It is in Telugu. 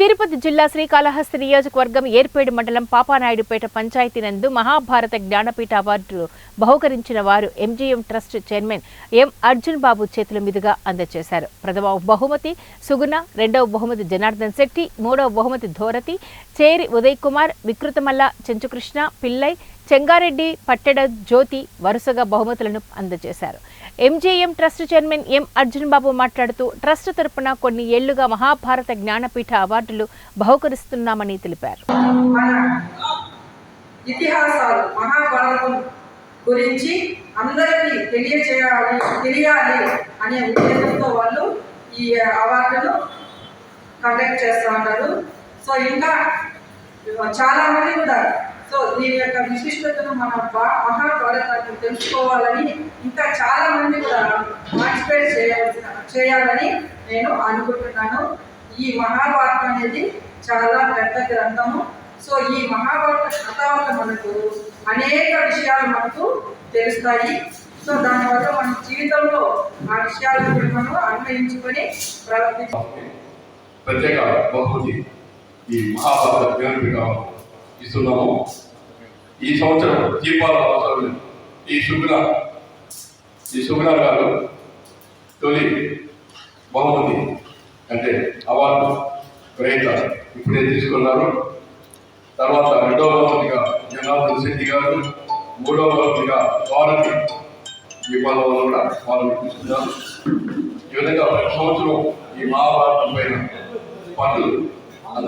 తిరుపతి జిల్లా శ్రీకాళహస్తి నియోజకవర్గం ఏర్పేడు మండలం పాపానాయుడుపేట పంచాయతీ నందు మహాభారత జ్ఞానపీఠ అవార్డు బహుకరించిన వారు MGM trust chairman M Arjun Babu చేతుల మీదుగా అందజేశారు. ప్రథమ బహుమతి సుగుణ, రెండవ బహుమతి జనార్దన్ శెట్టి, మూడవ బహుమతి ధోరతి, చేరి ఉదయ్ కుమార్, వికృతమల్ల, చెంచుకృష్ణ, పిల్లై, చెంగారెడ్డి, పట్టెడ జ్యోతి వరుసగా బహుమతులను అందజేశారు. MGM trust chairman M Arjun Babu మాట్లాడుతూ ట్రస్ట్ తరపున కొన్ని ఏళ్లుగా మహాభారత జ్ఞానపీఠ అవార్డులు బహుకరిస్తున్నామని తెలిపారు. ఇతిహాసాలు మహాభారతం గురించి అందరికీ తెలియాలి అనే ఉద్దేశంతో వాళ్ళు ఈ అవార్డును కండక్ట్ చేస్తూ ఉంటారు. సో ఇంకా చాలా మంది కూడా దీని యొక్క విశిష్టతను మన మహాభారతాన్ని తెలుసుకోవాలని ఇంకా చాలా మంది కూడా పార్టిసిపేట్ చేయాలని నేను అనుకుంటున్నాను. ఈ మహాభారతం అనేది చాలా పెద్ద గ్రంథము. సో ఈ మహాభారత కథ వల్ల మనకు అనేక విషయాలు మనకు తెలుస్తాయి. సో దానివల్ల మన జీవితంలో ఆ విషయాలను మనం అన్వయించుకొని ప్రవర్తించాలి. ప్రత్యేక బహుమతి ఈ మహాభారత జ్ఞానపీఠ ఇస్తున్నాము. ఈ సంవత్సరం దీపాల అవసరం ఈ సుగుణ గారు తొలి బహుమతి అంటే అవార్డు గ్రహీత ఇప్పుడే తీసుకున్నారు. తర్వాత రెండవ బహుమతిగా జనార్దన్ శెట్టి గారు, మూడవ బహుమతిగా భారతి దీపాల వల్ల కూడా వాళ్ళు తీసుకున్నారు. ఈ విధంగా ప్రతి సంవత్సరం ఈ మహాభారతం పైన పనులు